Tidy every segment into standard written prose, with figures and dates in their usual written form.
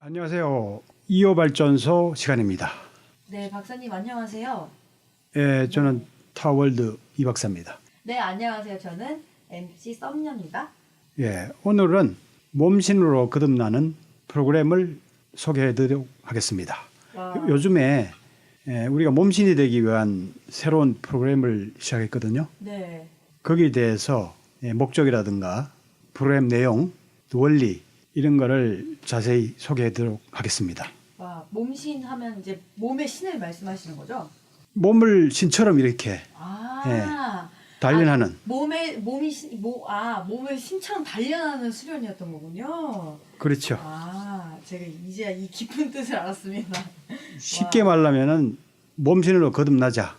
안녕하세요. 2호 발전소 시간입니다. 네, 박사님 안녕하세요. 예, 저는 타월드 이 박사입니다. 네, 안녕하세요. 저는 MC 썸녀입니다. 예, 오늘은 몸신으로 거듭나는 프로그램을 소개해드리도록 하겠습니다. 와. 요즘에 우리가 몸신이 되기 위한 새로운 프로그램을 시작했거든요. 네, 거기에 대해서 목적이라든가 프로그램 내용, 원리 이런 거를 자세히 소개해드리도록 하겠습니다. 와, 몸신 하면 이제 몸의 신을 말씀하시는 거죠? 몸을 신처럼 이렇게 아, 단련하는 몸의 신처럼 단련하는 수련이었던 거군요. 그렇죠. 아, 제가 이제 이 깊은 뜻을 알았습니다. 쉽게 말하면은 몸신으로 거듭나자,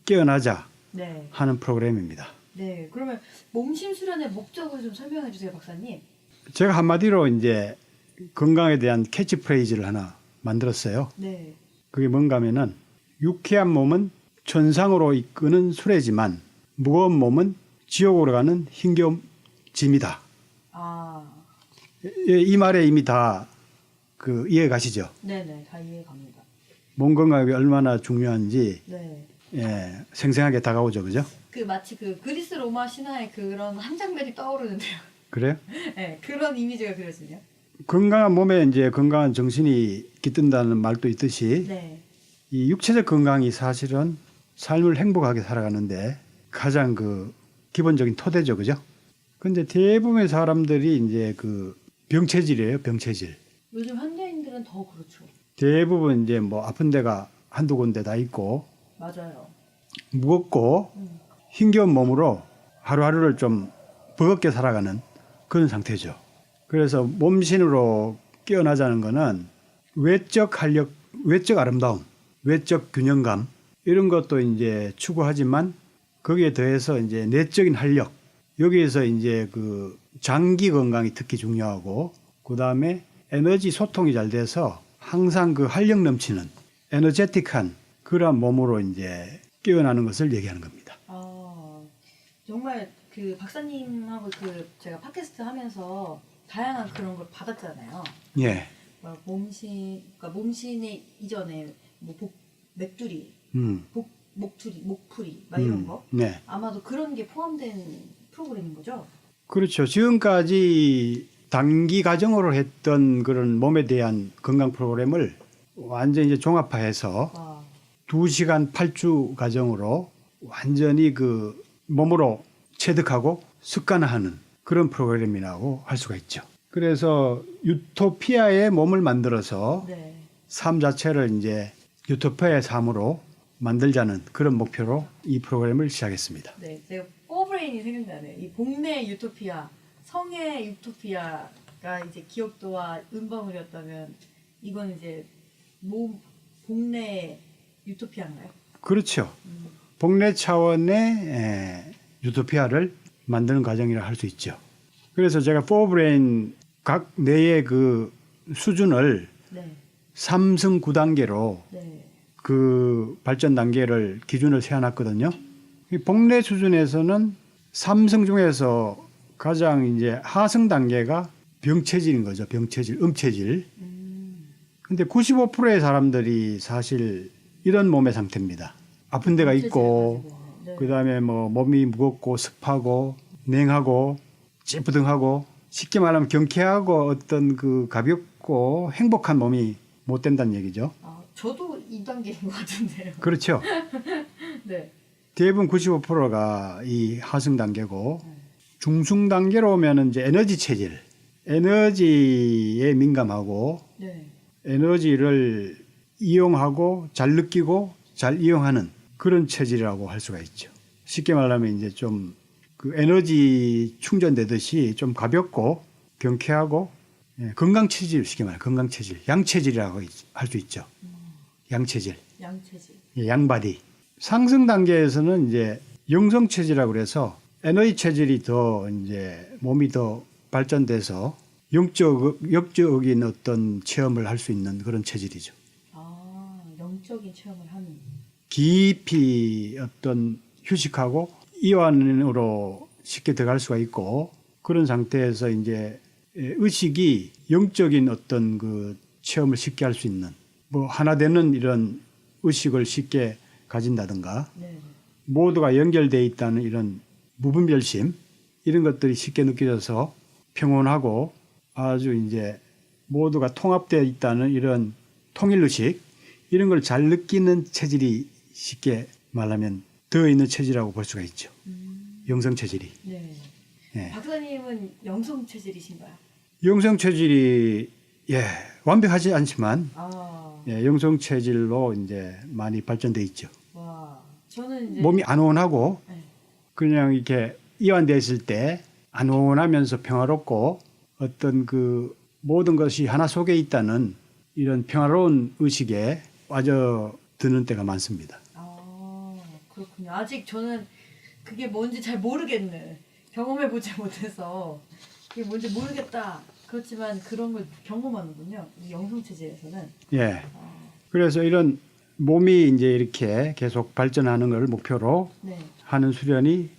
깨어나자 네, 하는 프로그램입니다. 네. 그러면 몸신 수련의 목적을 좀 설명해 주세요, 박사님. 제가 한마디로 이제 건강에 대한 캐치프레이즈를 하나 만들었어요. 네, 그게 뭔가 하면은 유쾌한 몸은 천상으로 이끄는 수레지만 무거운 몸은 지옥으로 가는 힘겨운 짐이다. 아, 이 말에 이미 다 그 이해 가시죠? 네네, 다 이해 갑니다. 몸 건강이 얼마나 중요한지 네. 생생하게 다가오죠, 그죠? 그 마치 그 그리스 로마 신화의 그런 한 장면이 떠오르는데요. 그래요? 네, 그런 이미지가 그려지네요. 건강한 몸에 이제 건강한 정신이 깃든다는 말도 있듯이 네, 이 육체적 건강이 사실은 삶을 행복하게 살아가는데 가장 그 기본적인 토대죠, 그죠? 근데 대부분의 사람들이 이제 그 병체질이에요, 병체질. 요즘 현대인들은 더 그렇죠. 대부분 이제 뭐 아픈 데가 한두 군데 다 있고 맞아요. 무겁고 힘겨운 몸으로 하루하루를 좀 버겁게 살아가는 그런 상태죠. 그래서 몸신으로 깨어나자는 거는 외적 활력, 외적 아름다움, 외적 균형감 이런 것도 이제 추구하지만 거기에 더해서 이제 내적인 활력 여기에서 이제 그 장기 건강이 특히 중요하고 그 다음에 에너지 소통이 잘 돼서 항상 그 활력 넘치는 에너제틱한 그러한 몸으로 이제 깨어나는 것을 얘기하는 겁니다. 아, 정말 그 박사님하고 그 제가 팟캐스트 하면서 다양한 그런 걸 받았잖아요. 예. 막 몸신, 그러니까 몸신의 이전에 뭐 맥두리, 목투리, 목풀이, 막 이런 거. 네. 아마도 그런 게 포함된 프로그램인 거죠. 그렇죠. 지금까지 단기 과정으로 했던 그런 몸에 대한 건강 프로그램을 완전히 이제 종합화해서 와, 2시간 8주 과정으로 완전히 그 몸으로 체득하고 습관화하는 그런 프로그램이라고 할 수가 있죠. 그래서 유토피아의 몸을 만들어서 네. 삶 자체를 이제 유토피아의 삶으로 만들자는 그런 목표로 이 프로그램을 시작했습니다. 네, 제가 포브레인이 생각나네요. 이 복내 유토피아, 성의 유토피아가 이제 기억도와 음방울이었다면 이건 이제 몸 복내 유토피아인가요? 그렇죠. 복내 차원의 유토피아를 만드는 과정이라 할 수 있죠. 그래서 제가 포브레인 각 뇌의 그 수준을 네, 3승 9단계로 네, 그 발전 단계를 기준을 세워놨거든요. 이 복내 수준에서는 3승 중에서 가장 이제 하승 단계가 병체질인 거죠. 병체질, 음체질. 근데 95%의 사람들이 사실 이런 몸의 상태입니다. 아픈 데가 있고, 네. 그다음에 뭐 몸이 무겁고 습하고 냉하고 찌뿌둥하고 쉽게 말하면 경쾌하고 어떤 그 가볍고 행복한 몸이 못 된다는 얘기죠. 아, 저도 2단계인 것 같은데요. 그렇죠. 네, 대부분 95%가 이 하승 단계고 중승 단계로 오면은 이제 에너지 체질, 에너지에 민감하고 네, 에너지를 이용하고 잘 느끼고 잘 이용하는 그런 체질이라고 할 수가 있죠. 쉽게 말하면 이제 좀 그 에너지 충전되듯이 좀 가볍고 경쾌하고 건강 체질, 쉽게 말해 건강 체질, 양 체질이라고 할 수 있죠. 양 체질, 양체질. 양바디. 상승 단계에서는 이제 영성 체질이라고 그래서 에너지 체질이 더 이제 몸이 더 발전돼서 영적인 어떤 체험을 할 수 있는 그런 체질이죠. 아, 영적인 체험을 하는. 깊이 어떤 휴식하고 이완으로 쉽게 들어갈 수가 있고 그런 상태에서 이제 의식이 영적인 어떤 그 체험을 쉽게 할 수 있는 뭐 하나 되는 이런 의식을 쉽게 가진다든가 네. 모두가 연결되어 있다는 이런 무분별심 이런 것들이 쉽게 느껴져서 평온하고 아주 이제 모두가 통합되어 있다는 이런 통일의식 이런 걸 잘 느끼는 체질이 쉽게 말하면 되어 있는 체질이라고 볼 수가 있죠. 영성 체질이. 네. 예. 박사님은 영성 체질이신가요? 영성 체질이 완벽하지 않지만 아, 영성 체질로 이제 많이 발전돼 있죠. 와, 저는 이제 몸이 안온하고 네. 그냥 이렇게 이완되어 있을 때 안온하면서 평화롭고 어떤 그 모든 것이 하나 속에 있다는 이런 평화로운 의식에 빠져 드는 때가 많습니다. 아, 그렇군요. 아직 저는 그게 뭔지 잘 모르겠네. 경험해보지 못해서 그게 뭔지 모르겠다. 그렇지만 그런 걸 경험하는군요. 이 영성 체질에서는. 예. 그래서 이런 몸이 이제 이렇게 계속 발전하는 걸 목표로 네. 하는 수련이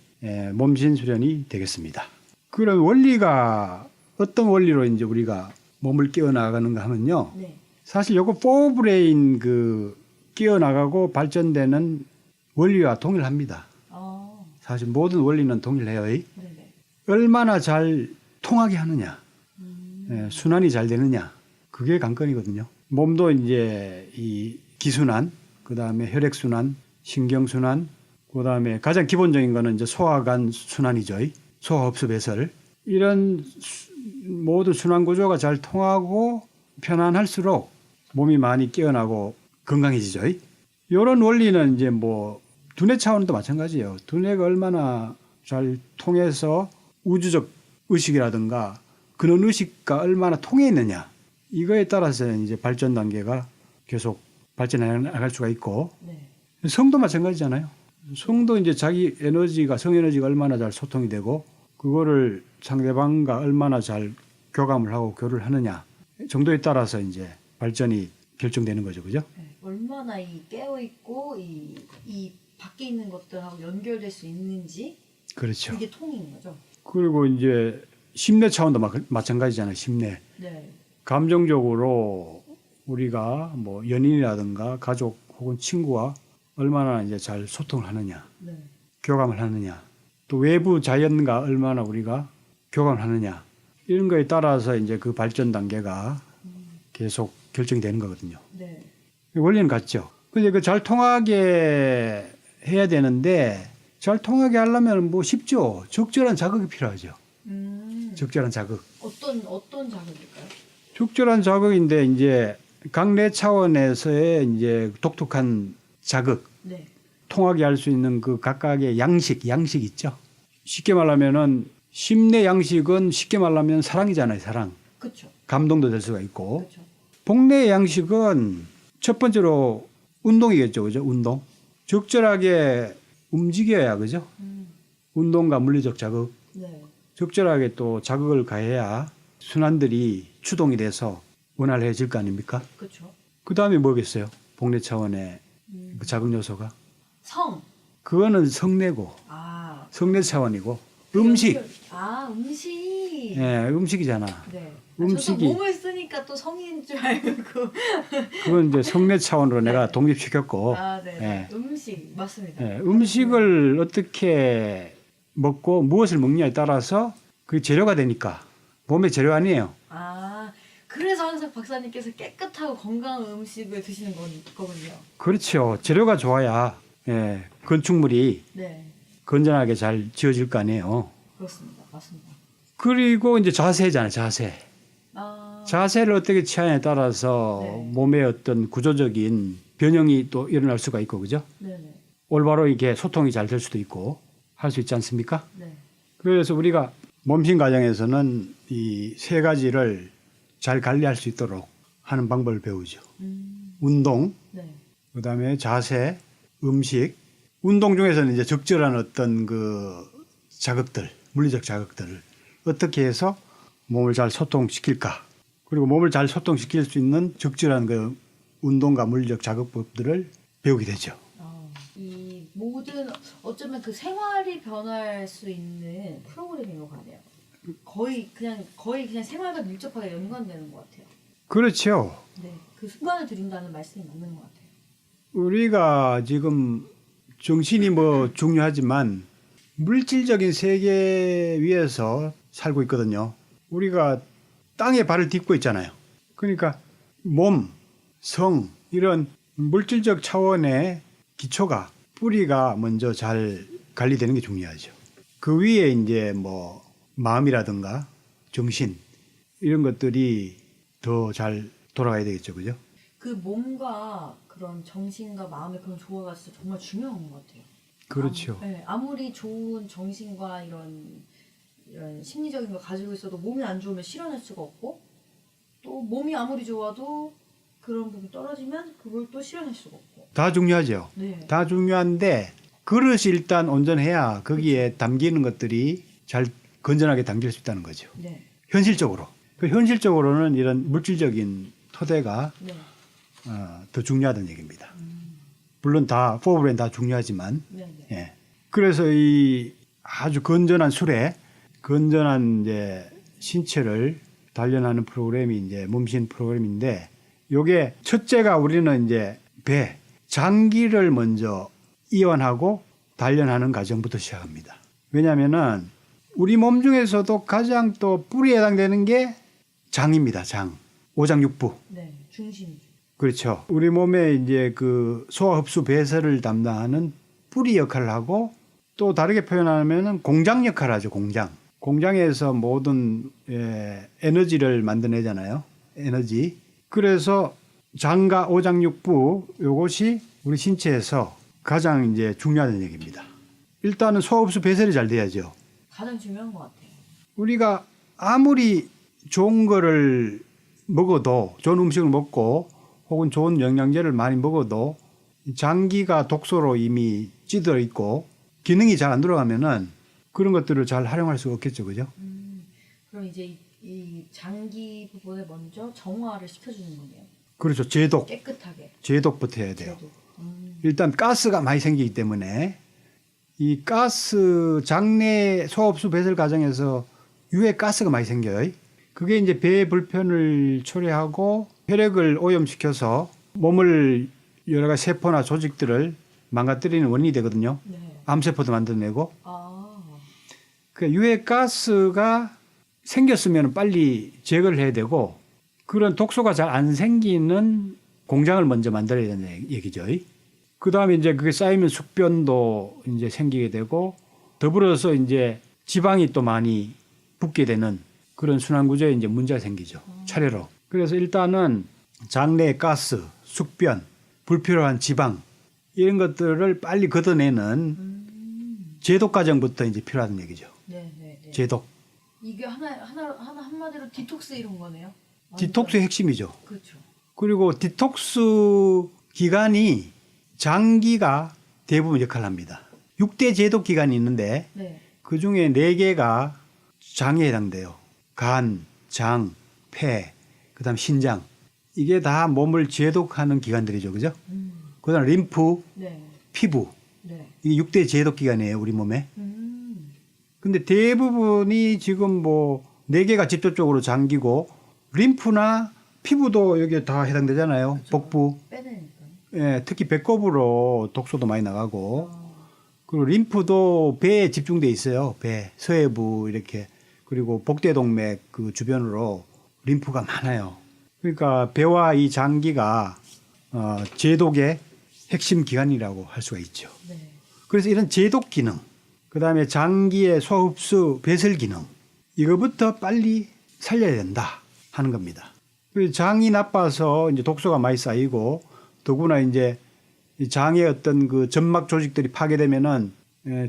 몸신 수련이 되겠습니다. 그런 원리가 어떤 원리로 이제 우리가 몸을 깨워 나가는가 하면요. 네. 사실 요거 포브레인 그 깨어 나가고 발전되는 원리와 동일합니다. 아, 사실 모든 원리는 동일해요. 네네. 얼마나 잘 통하게 하느냐, 음. 순환이 잘 되느냐, 그게 관건이거든요. 몸도 이제 이 기순환, 그 다음에 혈액순환, 신경순환, 그 다음에 가장 기본적인 거는 이제 소화관 순환이죠. 소화흡수 배설. 이런 모든 순환 구조가 잘 통하고 편안할수록 몸이 많이 깨어나고 건강해지죠. 이런 원리는 이제 뭐 두뇌 차원도 마찬가지예요. 두뇌가 얼마나 잘 통해서 우주적 의식이라든가 그런 의식과 얼마나 통해 있느냐 이거에 따라서 이제 발전 단계가 계속 발전해 나갈 수가 있고 네. 성도 마찬가지잖아요. 성도 이제 자기 에너지가 성에너지가 얼마나 잘 소통이 되고 그거를 상대방과 얼마나 잘 교감을 하고 교류를 하느냐 정도에 따라서 이제 발전이 결정되는 거죠, 그죠? 네. 얼마나 이 깨어 있고 이 밖에 있는 것들하고 연결될 수 있는지 그렇죠. 그게 통인 거죠. 그리고 이제 심내 차원도 마찬가지잖아요, 심내. 네. 감정적으로 우리가 뭐 연인이라든가 가족 혹은 친구와 얼마나 이제 잘 소통을 하느냐, 네. 교감을 하느냐, 또 외부 자연과 얼마나 우리가 교감을 하느냐 이런 거에 따라서 이제 그 발전 단계가 계속 결정이 되는 거거든요. 네. 원리는 같죠. 근데 그 잘 통하게 해야 되는데 잘 통하게 하려면 뭐 쉽죠. 적절한 자극이 필요하죠. 적절한 자극. 어떤 자극일까요? 적절한 자극인데 이제 강내 차원에서의 이제 독특한 자극, 네. 통하게 할 수 있는 그 각각의 양식 있죠. 쉽게 말하면은 심내 양식은 쉽게 말하면 사랑이잖아요, 사랑. 그렇죠. 감동도 될 수가 있고. 그렇죠. 복내 양식은 첫 번째로 운동이겠죠, 그죠? 운동. 적절하게 움직여야, 그죠? 운동과 물리적 자극. 네. 적절하게 또 자극을 가해야 순환들이 추동이 돼서 원활해질 거 아닙니까? 그렇죠. 그 다음에 뭐겠어요? 복내 차원의 그 자극 요소가? 성. 그거는 성내고, 아. 성내 차원이고, 음식. 음식. 예, 음식이잖아. 네. 음식이. 저도 몸을 쓰니까 또 성인 줄 알고. 그건 이제 성내 차원으로 네. 내가 독립시켰고, 아, 네. 예. 음식 맞습니다. 예, 음식을 어떻게 먹고 무엇을 먹냐에 따라서 그 재료가 되니까 몸의 재료 아니에요. 아, 그래서 항상 박사님께서 깨끗하고 건강한 음식을 드시는 거군요. 그렇죠. 재료가 좋아야 건축물이 네, 건전하게 잘 지어질 거 아니에요. 그렇습니다. 맞습니다. 그리고 이제 자세잖아요. 자세. 아, 자세를 어떻게 취하냐에 따라서 네. 몸의 어떤 구조적인 변형이 또 일어날 수가 있고, 그죠? 네네. 올바로 이게 소통이 잘 될 수도 있고 할 수 있지 않습니까? 네. 그래서 우리가 몸신 과정에서는 이 세 가지를 잘 관리할 수 있도록 하는 방법을 배우죠. 운동, 네. 그다음에 자세, 음식. 운동 중에서는 이제 적절한 어떤 그 자극들, 물리적 자극들을 어떻게 해서 몸을 잘 소통시킬까? 그리고 몸을 잘 소통시킬 수 있는 적절한 그 운동과 물리적 자극법들을 배우게 되죠. 이 모든 어쩌면 그 생활이 변할 수 있는 프로그램인 것 같네요. 거의 그냥 생활과 밀접하게 연관되는 것 같아요. 그렇죠. 네. 그 습관을 들인다는 말씀이 맞는 것 같아요. 우리가 지금 정신이 뭐 중요하지만 물질적인 세계 위에서 살고 있거든요. 우리가 땅에 발을 딛고 있잖아요. 그러니까 몸, 성 이런 물질적 차원의 기초가 뿌리가 먼저 잘 관리되는 게 중요하죠. 그 위에 이제 뭐 마음이라든가 정신 이런 것들이 더 잘 돌아가야 되겠죠, 그죠? 그 몸과 그런 정신과 마음의 그런 조화가 진짜 정말 중요한 것 같아요. 그렇죠. 네, 아무리 좋은 정신과 이런 심리적인 걸 가지고 있어도 몸이 안 좋으면 실현할 수가 없고, 또 몸이 아무리 좋아도 그런 부분이 떨어지면 그걸 또 실현할 수가 없고. 다 중요하죠. 네. 다 중요한데 그릇이 일단 온전해야 거기에 담기는 것들이 잘 건전하게 담길 수 있다는 거죠. 네. 현실적으로. 그 현실적으로는 이런 물질적인 토대가 네. 더 중요하다는 얘기입니다. 물론 다 포브랜 다 중요하지만, 네. 네. 예. 그래서 이 아주 건전한 술에 건전한 이제 신체를 단련하는 프로그램이 이제 몸신 프로그램인데, 요게 첫째가 우리는 이제 배, 장기를 먼저 이완하고 단련하는 과정부터 시작합니다. 왜냐하면은 우리 몸 중에서도 가장 또 뿌리에 해당되는 게 장입니다. 장, 오장육부. 네. 중심이죠. 그렇죠. 우리 몸에 이제 그 소화 흡수 배설을 담당하는 뿌리 역할을 하고, 또 다르게 표현하면은 공장 역할을 하죠. 공장. 공장에서 모든 에너지를 만들어내잖아요. 에너지. 그래서 장과 오장육부 요것이 우리 신체에서 가장 이제 중요한 얘기입니다. 일단은 소화 흡수 배설이 잘 돼야죠. 가장 중요한 것 같아요. 우리가 아무리 좋은 거를 먹어도, 좋은 음식을 먹고 혹은 좋은 영양제를 많이 먹어도 장기가 독소로 이미 찌들어 있고 기능이 잘 안 돌아가면은 그런 것들을 잘 활용할 수가 없겠죠, 그죠? 그럼 이제 이 장기 부분을 먼저 정화를 시켜주는 거네요. 그렇죠. 제독, 깨끗하게. 제독부터 해야 돼요. 그래도. 일단 가스가 많이 생기기 때문에 이 가스 장내 소화흡수 배설 과정에서 유해 가스가 많이 생겨요. 그게 이제 배 불편을 초래하고 혈액을 오염시켜서 몸을 여러 가지 세포나 조직들을 망가뜨리는 원인이 되거든요. 네. 암세포도 만들어내고. 아. 그 유해 가스가 생겼으면 빨리 제거를 해야 되고, 그런 독소가 잘 안 생기는 공장을 먼저 만들어야 되는 얘기죠. 그 다음에 이제 그게 쌓이면 숙변도 이제 생기게 되고, 더불어서 이제 지방이 또 많이 붙게 되는 그런 순환구조에 이제 문제가 생기죠. 차례로. 그래서 일단은 장내 가스, 숙변, 불필요한 지방 이런 것들을 빨리 걷어내는 제독 과정부터 이제 필요하다는 얘기죠. 네, 네, 네. 제독. 이게 하나 한마디로 디톡스 이런 거네요. 디톡스의 핵심이죠. 그렇죠. 그리고 디톡스 기간이 장기가 대부분 역할을 합니다. 6대 제독 기간이 있는데 네. 그 중에 4개가 장에 해당돼요. 간, 장, 폐, 그다음 신장. 이게 다 몸을 제독하는 기관들이죠. 그죠? 그다음 림프, 네. 피부. 네. 이게 6대 제독 기관이에요, 우리 몸에. 근데 대부분이 지금 뭐 4개가 직접적으로 장기고, 림프나 피부도 여기에 다 해당되잖아요. 그렇죠. 복부. 빼내니까. 예, 특히 배꼽으로 독소도 많이 나가고, 그리고 림프도 배에 집중돼 있어요. 배, 서해부 이렇게. 그리고 복대동맥 그 주변으로 림프가 많아요. 그러니까 배와 이 장기가 제독의 핵심 기관이라고 할 수가 있죠. 네. 그래서 이런 제독 기능, 그다음에 장기의 소흡수 배설 기능, 이거부터 빨리 살려야 된다 하는 겁니다. 장이 나빠서 이제 독소가 많이 쌓이고, 더구나 이제 장의 어떤 그 점막 조직들이 파괴되면은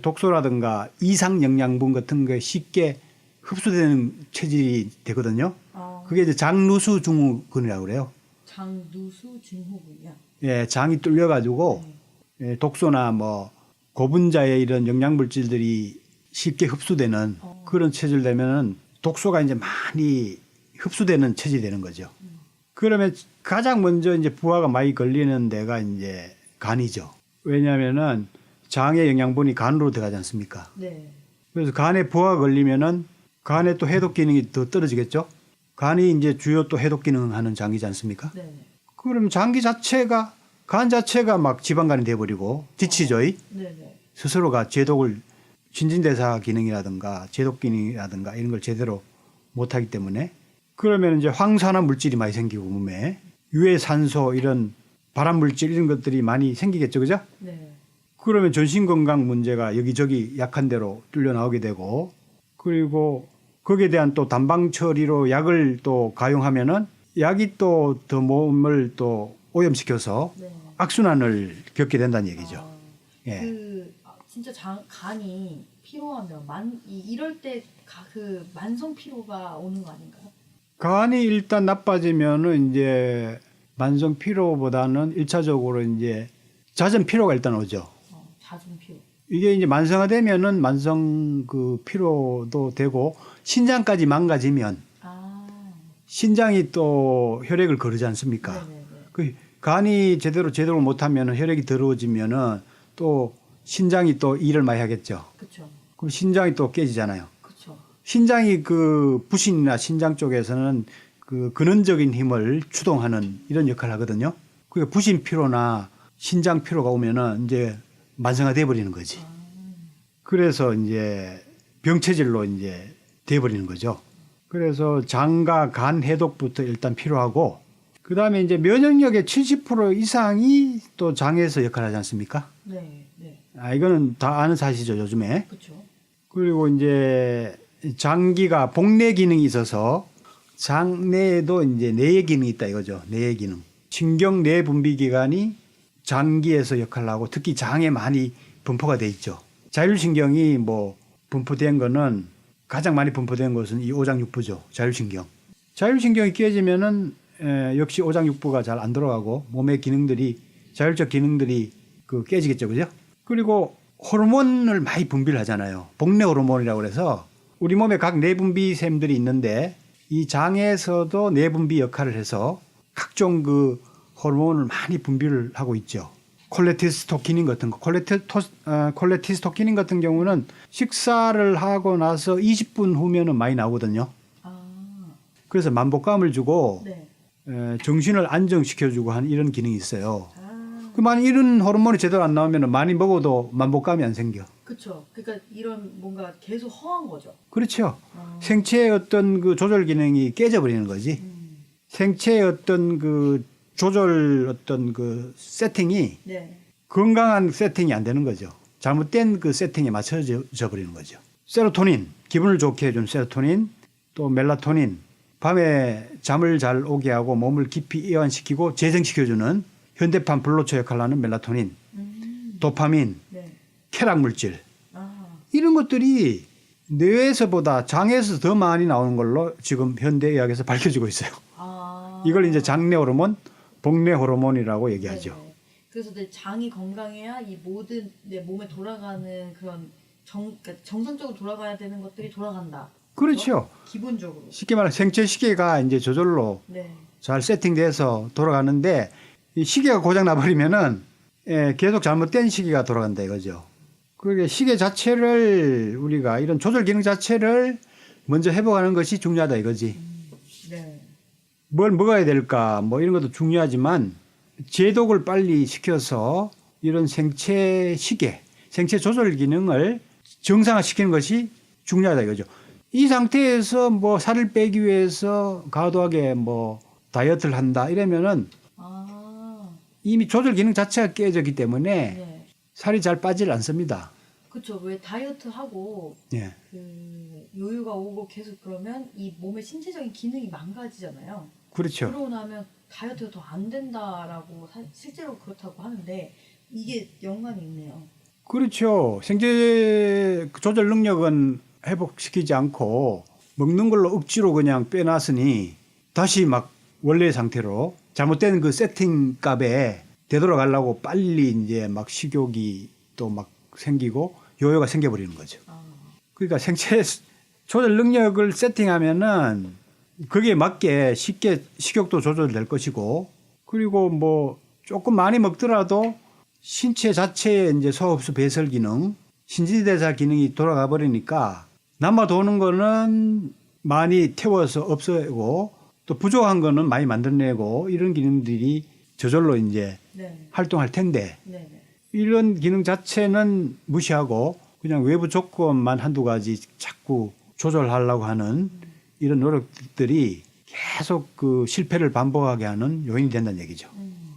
독소라든가 이상 영양분 같은 게 쉽게 흡수되는 체질이 되거든요. 그게 이제 장누수 증후군이라고 그래요. 장누수 증후군이요. 예, 장이 뚫려가지고 독소나 뭐 고분자의 이런 영양물질들이 쉽게 흡수되는 그런 체질 되면은 독소가 이제 많이 흡수되는 체질이 되는 거죠. 그러면 가장 먼저 이제 부하가 많이 걸리는 데가 이제 간이죠. 왜냐하면은 장의 영양분이 간으로 들어가지 않습니까? 네. 그래서 간에 부하가 걸리면은 간의 또 해독 기능이 더 떨어지겠죠. 간이 이제 주요 또 해독 기능하는 장이지 않습니까? 네. 그럼 간 자체가 막 지방간이 돼버리고 지치죠. 네네. 스스로가 제독을 신진대사 기능이라든가 제독 기능이라든가 이런 걸 제대로 못하기 때문에 그러면 이제 황산화 물질이 많이 생기고 몸에 유해산소 이런 발암 물질 이런 것들이 많이 생기겠죠, 그죠? 네. 그러면 전신 건강 문제가 여기저기 약한 대로 뚫려 나오게 되고 그리고 거기에 대한 또 단방 처리로 약을 또 가용하면은 약이 또 더 몸을 또 오염시켜서 네. 악순환을 겪게 된다는 얘기죠. 예. 진짜 간이 피로하면 이럴 때 그 만성 피로가 오는 거 아닌가요? 간이 일단 나빠지면은 이제 만성 피로보다는 1차적으로 이제 잦은 피로가 일단 오죠. 잦은 피로. 이게 이제 만성화되면은 만성 그 피로도 되고 신장까지 망가지면 신장이 또 혈액을 거르지 않습니까? 네네네. 그 간이 제대로 못하면 혈액이 더러워지면은 또 신장이 또 일을 많이 하겠죠. 그렇죠. 그럼 신장이 또 깨지잖아요. 그렇죠. 신장이 그 부신이나 신장 쪽에서는 그 근원적인 힘을 추동하는 이런 역할을 하거든요. 그 부신 피로나 신장 피로가 오면은 이제 만성화돼 버리는 거지. 그래서 이제 병체질로 이제 돼 버리는 거죠. 그래서 장과 간 해독부터 일단 필요하고 그다음에 이제 면역력의 70% 이상이 또 장에서 역할을 하지 않습니까? 네, 네. 이거는 다 아는 사실이죠, 요즘에. 그렇죠. 그리고 이제 장기가 복내 기능이 있어서 장 내에도 이제 내의 기능이 있다 이거죠. 내의 기능. 신경 내 분비 기관이 장기에서 역할을 하고 특히 장에 많이 분포가 돼 있죠. 자율신경이 뭐 분포된 거는 가장 많이 분포된 것은 이 오장육부죠. 자율신경. 자율신경이 깨지면은 역시 오장육부가 잘 안 돌아가고 몸의 기능들이 자율적 기능들이 그 깨지겠죠, 그죠? 그리고 호르몬을 많이 분비를 하잖아요. 복내 호르몬이라고 그래서 우리 몸에 각 내분비샘들이 있는데 이 장에서도 내분비 역할을 해서 각종 그 호르몬을 많이 분비를 하고 있죠. 콜레티스토키닌 같은 거. 콜레티스토키닌 같은 경우는 식사를 하고 나서 20분 후면은 많이 나오거든요. 그래서 만복감을 주고 네. 정신을 안정시켜주고 하는 이런 기능이 있어요. 만약 이런 호르몬이 제대로 안 나오면 많이 먹어도 만복감이 안 생겨. 그렇죠. 그러니까 이런 뭔가 계속 허한 거죠. 그렇죠. 생체의 어떤 그 조절 기능이 깨져버리는 거지. 생체의 어떤 그 조절 어떤 그 세팅이 네. 건강한 세팅이 안 되는 거죠. 잘못된 그 세팅에 맞춰져 버리는 거죠. 세로토닌, 기분을 좋게 해준 세로토닌, 또 멜라토닌, 밤에 잠을 잘 오게 하고 몸을 깊이 이완시키고 재생시켜주는 현대판 불로초 역할을 하는 멜라토닌, 도파민, 네. 쾌락 물질 이런 것들이 뇌에서보다 장에서 더 많이 나오는 걸로 지금 현대의학에서 밝혀지고 있어요. 이걸 이제 장내 호르몬, 복내 호르몬이라고 얘기하죠. 네네. 그래서 내 장이 건강해야 이 모든 내 몸에 돌아가는 그런 그러니까 정상적으로 돌아가야 되는 것들이 돌아간다. 그렇죠. 기본적으로. 쉽게 쉽게 말해 생체 시계가 이제 저절로 네. 잘 세팅돼서 돌아가는데 이 시계가 고장 나버리면은 계속 잘못된 시계가 돌아간다 이거죠. 그러게 시계 자체를 우리가 이런 조절 기능 자체를 먼저 회복하는 것이 중요하다 이거지. 네. 뭘 먹어야 될까 뭐 이런 것도 중요하지만 제독을 빨리 시켜서 이런 생체 시계, 생체 조절 기능을 정상화시키는 것이 중요하다 이거죠. 이 상태에서 뭐 살을 빼기 위해서 과도하게 뭐 다이어트를 한다 이러면은 이미 조절 기능 자체가 깨졌기 때문에 네. 살이 잘 빠지질 않습니다. 그렇죠. 왜 다이어트 하고 예. 그 요요가 오고 계속 그러면 이 몸의 신체적인 기능이 망가지잖아요. 그렇죠. 그러고 나면 다이어트가 더 안 된다라고 실제로 그렇다고 하는데 이게 연관이 있네요. 그렇죠. 생체 조절 능력은 회복시키지 않고 먹는 걸로 억지로 그냥 빼놨으니 다시 막 원래 상태로 잘못된 그 세팅 값에 되돌아가려고 빨리 이제 막 식욕이 또 막 생기고 요요가 생겨버리는 거죠. 그러니까 생체 조절 능력을 세팅하면은 거기에 맞게 쉽게 식욕도 조절될 것이고 그리고 뭐 조금 많이 먹더라도 신체 자체의 이제 소흡수 배설 기능, 신진대사 기능이 돌아가 버리니까 남아 도는 거는 많이 태워서 없애고 또 부족한 거는 많이 만들어내고 이런 기능들이 저절로 이제 네. 활동할 텐데 네. 네. 이런 기능 자체는 무시하고 그냥 외부 조건만 한두 가지 자꾸 조절하려고 하는 이런 노력들이 계속 그 실패를 반복하게 하는 요인이 된다는 얘기죠.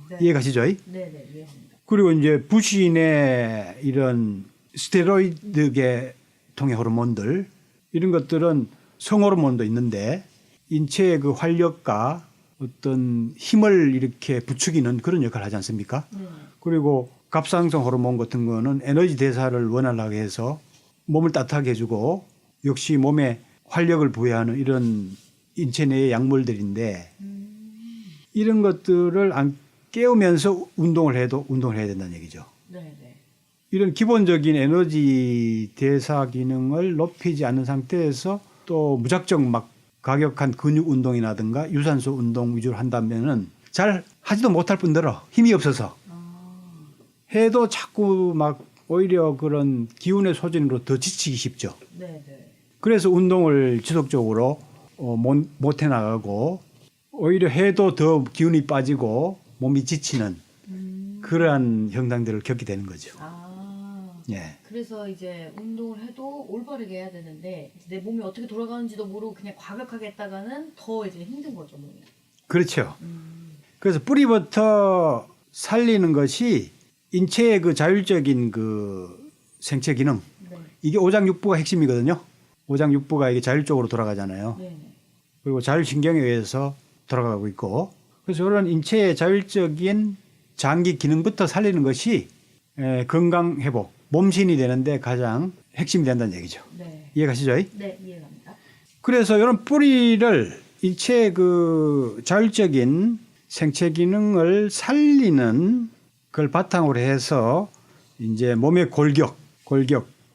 네. 이해가시죠? 네. 네. 이해합니다. 그리고 이제 부신의 이런 스테로이드계 통의 호르몬들 이런 것들은 성호르몬도 있는데 인체의 그 활력과 어떤 힘을 이렇게 부추기는 그런 역할을 하지 않습니까? 네. 그리고 갑상선 호르몬 같은 거는 에너지 대사를 원활하게 해서 몸을 따뜻하게 해주고 역시 몸에 활력을 부여하는 이런 인체 내의 약물들인데 이런 것들을 안 깨우면서 운동을 해도 운동을 해야 된다는 얘기죠. 네. 네. 이런 기본적인 에너지 대사 기능을 높이지 않는 상태에서 또 무작정 막 과격한 근육 운동이라든가 유산소 운동 위주로 한다면은 잘 하지도 못할 뿐더러 힘이 없어서 해도 자꾸 막 오히려 그런 기운의 소진으로 더 지치기 쉽죠. 네. 네. 그래서 운동을 지속적으로 못 해나가고 오히려 해도 더 기운이 빠지고 몸이 지치는 그러한 현상들을 겪게 되는 거죠. 예. 그래서 이제 운동을 해도 올바르게 해야 되는데 내 몸이 어떻게 돌아가는지도 모르고 그냥 과격하게 했다가는 더 이제 힘든 거죠, 몸이. 그렇죠. 그래서 뿌리부터 살리는 것이 인체의 그 자율적인 그 생체 기능 네. 이게 오장육부가 핵심이거든요. 오장육부가 이게 자율적으로 돌아가잖아요. 네. 그리고 자율신경에 의해서 돌아가고 있고 그래서 이런 인체의 자율적인 장기 기능부터 살리는 것이 건강 회복, 몸신이 되는데 가장 핵심이 된다는 얘기죠. 네. 이해가시죠? 네, 이해갑니다. 그래서 이런 뿌리를 인체의 그 자율적인 생체 기능을 살리는 그걸 바탕으로 해서 이제 몸의 골격,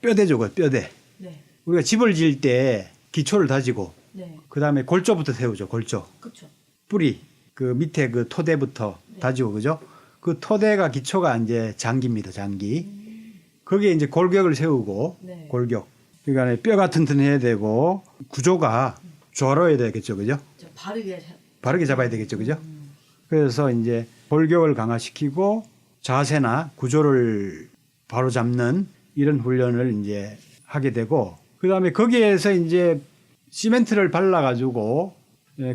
뼈대죠, 뼈대. 네. 우리가 집을 지을 때 기초를 다지고 네. 그 다음에 골조부터 세우죠, 골조. 그렇죠. 뿌리, 그 밑에 그 토대부터 네. 다지고, 그죠? 그 토대가 기초가 이제 장기입니다, 장기. 거기에 이제 골격을 세우고, 네. 골격. 그러니까 뼈가 튼튼해야 되고, 구조가 조화로워야 되겠죠, 그죠? 바르게 잡아야 되겠죠, 그죠? 그래서 이제 골격을 강화시키고, 자세나 구조를 바로 잡는 이런 훈련을 이제 하게 되고, 그 다음에 거기에서 이제 시멘트를 발라가지고,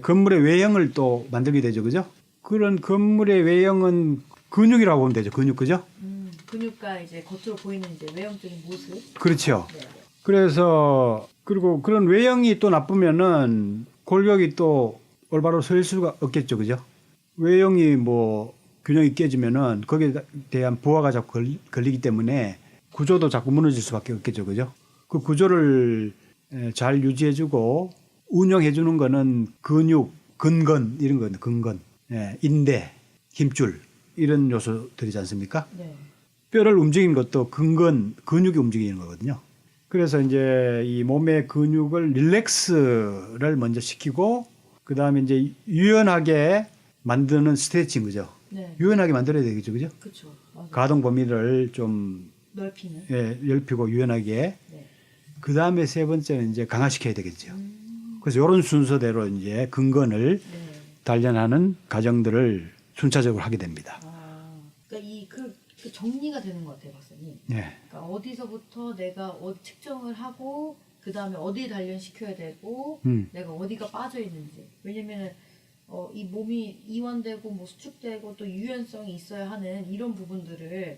건물의 외형을 또 만들게 되죠, 그죠? 그런 건물의 외형은 근육이라고 보면 되죠, 근육, 그죠? 근육과 이제 겉으로 보이는 이제 외형적인 모습. 그렇죠. 네. 그래서 그리고 그런 외형이 또 나쁘면은 골격이 또 올바로 설 수가 없겠죠, 그죠? 외형이 뭐 균형이 깨지면은 거기에 대한 부하가 자꾸 걸리기 때문에 구조도 자꾸 무너질 수밖에 없겠죠, 그죠? 그 구조를 잘 유지해주고 운영해주는 거는 근육, 근건 이런 거는 근건, 인대, 힘줄 이런 요소들이지 않습니까? 네. 뼈를 움직이는 것도 근건, 근육이 움직이는 거거든요. 그래서 이제 이 몸의 근육을 릴렉스를 먼저 시키고 그 다음에 이제 유연하게 만드는 스트레칭, 그죠? 네. 유연하게 만들어야 되겠죠, 그죠? 그렇죠. 맞아요. 가동 범위를 좀 넓히는. 넓히고 유연하게. 네. 그 다음에 세 번째는 이제 강화시켜야 되겠죠. 그래서 이런 순서대로 이제 근건을 네. 단련하는 과정들을 순차적으로 하게 됩니다. 그러니까 그 정리가 되는 것 같아요, 박사님. 네. 그러니까 어디서부터 내가 측정을 하고 그 다음에 어디에 단련시켜야 되고 내가 어디가 빠져 있는지. 왜냐면은 이 몸이 이완되고 뭐 수축되고 또 유연성이 있어야 하는 이런 부분들을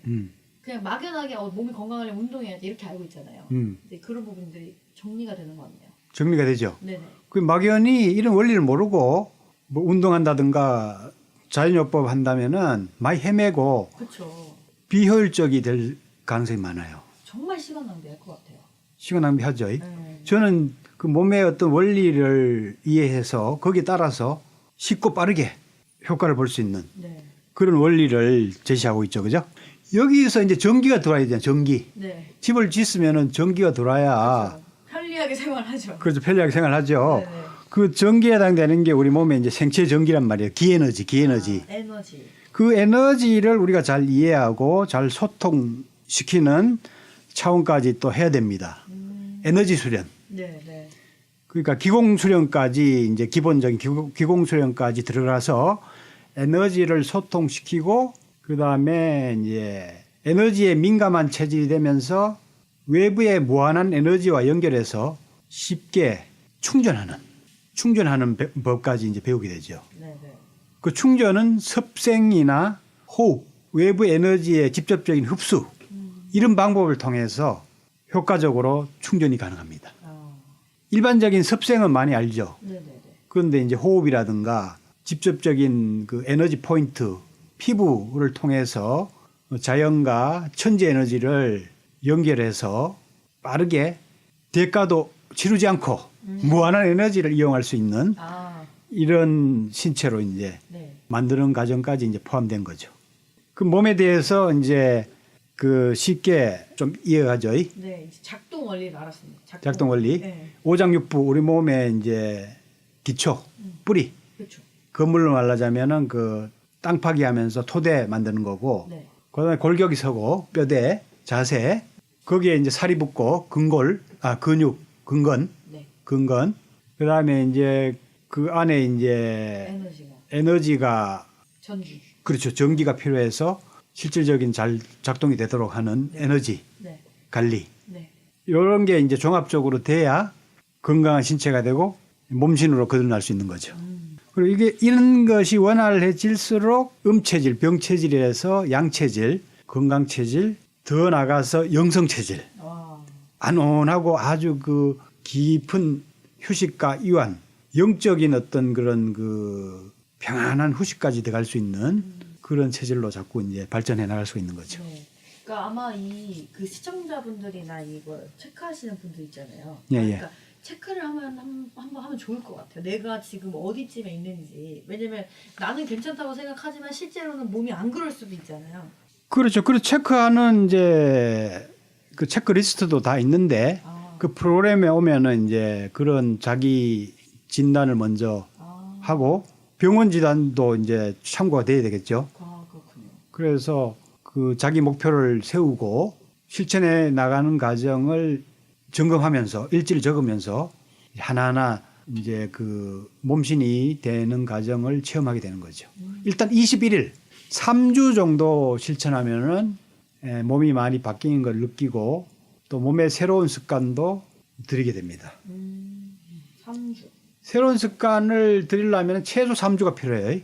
그냥 막연하게 몸이 건강하려면 운동해야지 이렇게 알고 있잖아요. 근데 그런 부분들이 정리가 되는 것 같네요. 정리가 되죠. 네네. 그 막연히 이런 원리를 모르고 뭐 운동한다든가 자연요법 한다면은 많이 헤매고 그렇죠. 비효율적이 될 가능성이 많아요. 정말 시간 낭비할 것 같아요. 시간 낭비하죠. 네. 저는 그 몸의 어떤 원리를 이해해서 거기에 따라서 쉽고 빠르게 효과를 볼 수 있는 네. 그런 원리를 제시하고 있죠. 그죠? 여기서 이제 전기가 들어와야 되잖아요. 전기. 네. 집을 짓으면은 전기가 들어와야 그렇죠. 편리하게 생활하죠. 그렇죠. 편리하게 생활하죠. 네네. 그 전기에 해당되는 게 우리 몸의 이제 생체 전기란 말이에요. 기에너지. 에너지. 그 에너지를 우리가 잘 이해하고 잘 소통시키는 차원까지 또 해야 됩니다. 에너지 수련. 네, 네. 그러니까 기공수령까지 이제 기본적인 기공수령까지 들어가서 에너지를 소통시키고 그다음에 이제 에너지에 민감한 체질이 되면서 외부의 무한한 에너지와 연결해서 쉽게 충전하는 법까지 이제 배우게 되죠. 네네. 그 충전은 섭생이나 호흡, 외부 에너지의 직접적인 흡수 이런 방법을 통해서 효과적으로 충전이 가능합니다. 일반적인 섭생은 많이 알죠. 네네네. 그런데 이제 호흡이라든가 직접적인 그 에너지 포인트, 피부를 통해서 자연과 천지 에너지를 연결해서 빠르게 대가도 치르지 않고 무한한 에너지를 이용할 수 있는 이런 신체로 이제 네. 만드는 과정까지 이제 포함된 거죠. 그 몸에 대해서 이제 그 쉽게 좀 이해하죠. 네, 이제 작동 원리를 알았습니다. 작동 원리. 네. 오장육부 우리 몸의 이제 기초, 뿌리. 그렇죠. 건물로 말하자면은 그 땅 파기 하면서 토대 만드는 거고 네. 그다음에 골격이 서고 뼈대, 자세 거기에 이제 살이 붙고 근육, 근건, 네. 근건. 그다음에 이제 그 안에 이제 에너지가 전주. 그렇죠. 전기가 필요해서 실질적인 잘 작동이 되도록 하는 에너지 네. 관리. 네. 이런 게 이제 종합적으로 돼야 건강한 신체가 되고 몸신으로 거듭날 수 있는 거죠. 그리고 이런 것이 원활해질수록 음체질, 병체질에서 양체질, 건강체질, 더 나가서 영성체질, 안온하고 아주 그 깊은 휴식과 이완, 영적인 어떤 그런 그 평안한 휴식까지 들어갈 수 있는 그런 체질로 자꾸 이제 발전해 나갈 수 있는 거죠. 네. 그러니까 아마 그 시청자분들이나 이거 체크하시는 분들 있잖아요. 예, 예. 그러니까 체크를 한번 하면 좋을 것 같아요. 내가 지금 어디쯤에 있는지. 왜냐면 나는 괜찮다고 생각하지만 실제로는 몸이 안 그럴 수도 있잖아요. 그렇죠. 그리고 체크하는 이제 그 체크리스트도 다 있는데 그 프로그램에 오면은 이제 그런 자기 진단을 먼저 하고 병원 진단도 이제 참고가 돼야 되겠죠. 그렇군요. 그래서 그 자기 목표를 세우고 실천해 나가는 과정을 점검하면서 일지를 적으면서 하나하나 이제 그 몸신이 되는 과정을 체험하게 되는 거죠. 일단 21일, 3주 정도 실천하면은 몸이 많이 바뀌는 걸 느끼고 또 몸의 새로운 습관도 들이게 됩니다. 3주. 새로운 습관을 들이려면 최소 3주가 필요해요.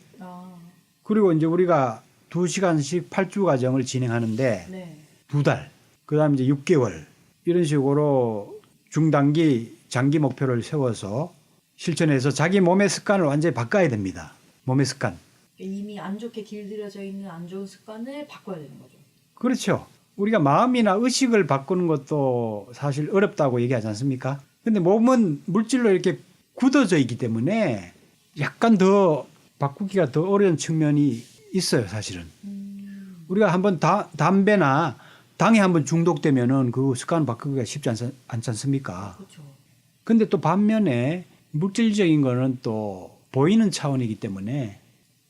그리고 이제 우리가 2시간씩 8주 과정을 진행하는데 네. 2달, 그 다음에 이제 6개월 이런 식으로 중단기, 장기 목표를 세워서 실천해서 자기 몸의 습관을 완전히 바꿔야 됩니다. 몸의 습관. 이미 안 좋게 길들여져 있는 안 좋은 습관을 바꿔야 되는 거죠. 그렇죠. 우리가 마음이나 의식을 바꾸는 것도 사실 어렵다고 얘기하지 않습니까? 근데 몸은 물질로 이렇게 굳어져 있기 때문에 약간 더 바꾸기가 더 어려운 측면이 있어요, 사실은. 우리가 한번 담배나 당에 한번 중독되면은 그 습관 바꾸기가 쉽지 않지 않습니까? 그렇죠. 근데 또 반면에 물질적인 거는 또 보이는 차원이기 때문에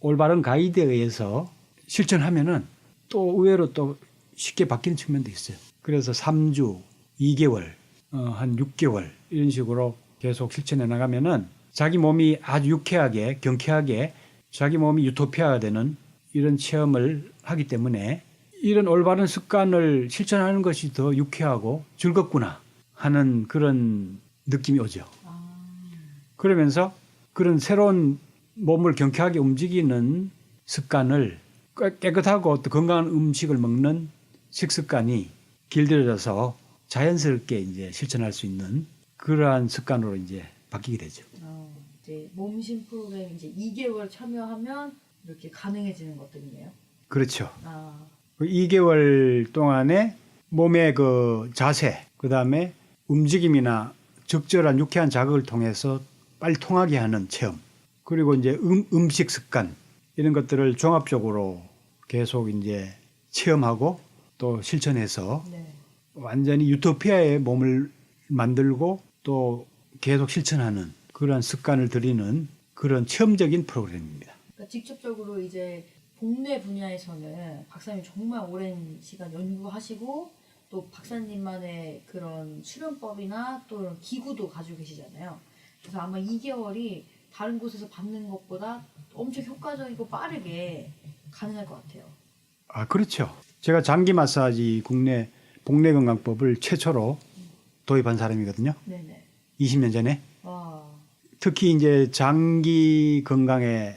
올바른 가이드에 의해서 실천하면은 또 의외로 또 쉽게 바뀌는 측면도 있어요. 그래서 3주, 2개월, 한 6개월 이런 식으로 계속 실천해 나가면은 자기 몸이 아주 유쾌하게, 경쾌하게 자기 몸이 유토피아가 되는 이런 체험을 하기 때문에 이런 올바른 습관을 실천하는 것이 더 유쾌하고 즐겁구나 하는 그런 느낌이 오죠. 그러면서 그런 새로운 몸을 경쾌하게 움직이는 습관을 깨끗하고 또 건강한 음식을 먹는 식습관이 길들여져서 자연스럽게 이제 실천할 수 있는 그러한 습관으로 이제 바뀌게 되죠. 이제 몸신 프로그램 이제 2개월 참여하면 이렇게 가능해지는 것들이네요. 그렇죠. 2개월 동안에 몸의 그 자세, 그 다음에 움직임이나 적절한 유쾌한 자극을 통해서 빨리 통하게 하는 체험, 그리고 이제 음식 습관 이런 것들을 종합적으로 계속 이제 체험하고 또 실천해서 완전히 유토피아의 몸을 만들고 또 계속 실천하는 그런 습관을 들이는 그런 체험적인 프로그램입니다. 그러니까 직접적으로 이제 복뇌 분야에서는 박사님 정말 오랜 시간 연구하시고 또 박사님만의 그런 수련법이나 또 기구도 가지고 계시잖아요. 그래서 아마 2개월이 다른 곳에서 받는 것보다 엄청 효과적이고 빠르게 가능할 것 같아요. 아, 그렇죠. 제가 장기 마사지 국내 복내 건강법을 최초로 도입한 사람이거든요. 네네. 20년 전에. 와. 특히 이제 장기 건강에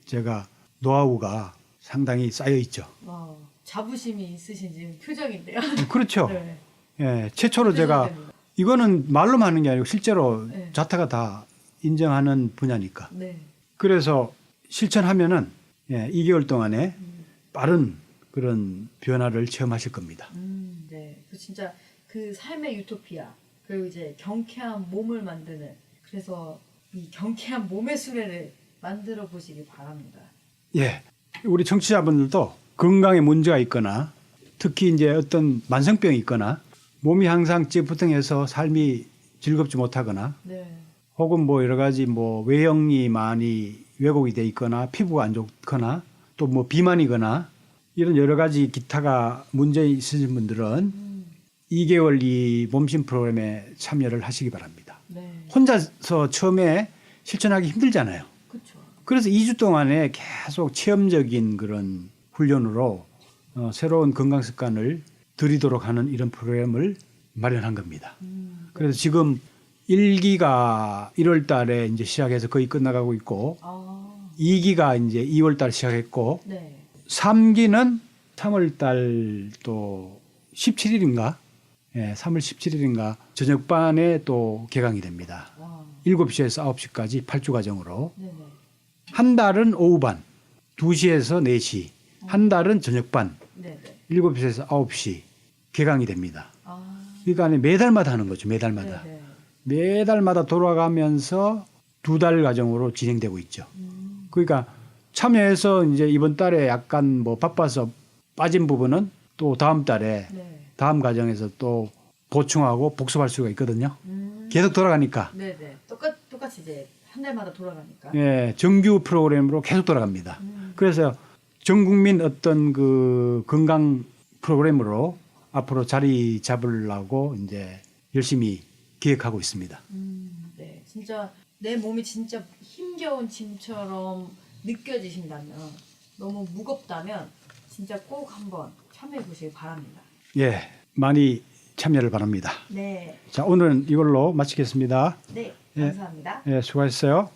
제가 노하우가 상당히 쌓여 있죠. 와. 자부심이 있으신 지금 표정인데요. 그렇죠. 네. 예, 최초로 제가 됩니다. 이거는 말로만 하는 게 아니고 실제로 네. 자타가 다 인정하는 분야니까. 네. 그래서 실천하면은 2개월 동안에 빠른 그런 변화를 체험하실 겁니다. 네. 그 진짜 그 삶의 유토피아 그리고 이제 경쾌한 몸을 만드는 그래서 이 경쾌한 몸의 수레를 만들어 보시기 바랍니다. 예, 우리 청취자분들도 건강에 문제가 있거나 특히 이제 어떤 만성병이 있거나 몸이 항상 찌뿌둥해서 삶이 즐겁지 못하거나 네. 혹은 뭐 여러 가지 뭐 외형이 많이 왜곡이 돼 있거나 피부가 안 좋거나 또 뭐 비만이거나 이런 여러 가지 기타가 문제 있으신 분들은 2개월 이 몸신 프로그램에 참여를 하시기 바랍니다. 네. 혼자서 처음에 실천하기 힘들잖아요. 그렇죠. 그래서 2주 동안에 계속 체험적인 그런 훈련으로 새로운 건강 습관을 들이도록 하는 이런 프로그램을 마련한 겁니다. 그래서 지금 1기가 1월 달에 이제 시작해서 거의 끝나가고 있고 아. 2기가 이제 2월 달 시작했고 네. 3기는 3월 달 또 17일인가? 예, 3월 17일인가 저녁반에 또 개강이 됩니다. 와. 7시에서 9시까지 8주 과정으로 네네. 한 달은 오후반 2시에서 4시 한 달은 저녁반 네네. 7시에서 9시 개강이 됩니다. 아. 그러니까 매달마다 하는 거죠. 매달마다. 네네. 매달마다 돌아가면서 2달 과정으로 진행되고 있죠. 그러니까 참여해서 이제 이번 달에 약간 뭐 바빠서 빠진 부분은 또 다음 달에 네. 다음 과정에서 또 보충하고 복습할 수가 있거든요. 계속 돌아가니까. 네네. 똑같이 이제 한 달마다 돌아가니까. 예, 정규 프로그램으로 계속 돌아갑니다. 그래서 전 국민 어떤 그 건강 프로그램으로 앞으로 자리 잡으려고 이제 열심히 기획하고 있습니다. 네. 진짜 내 몸이 진짜 힘겨운 짐처럼 느껴지신다면 너무 무겁다면 진짜 꼭 한번 참여해 보시기 바랍니다. 예, 많이 참여를 바랍니다. 네. 자, 오늘은 이걸로 마치겠습니다. 네. 예. 감사합니다. 예, 수고하셨어요.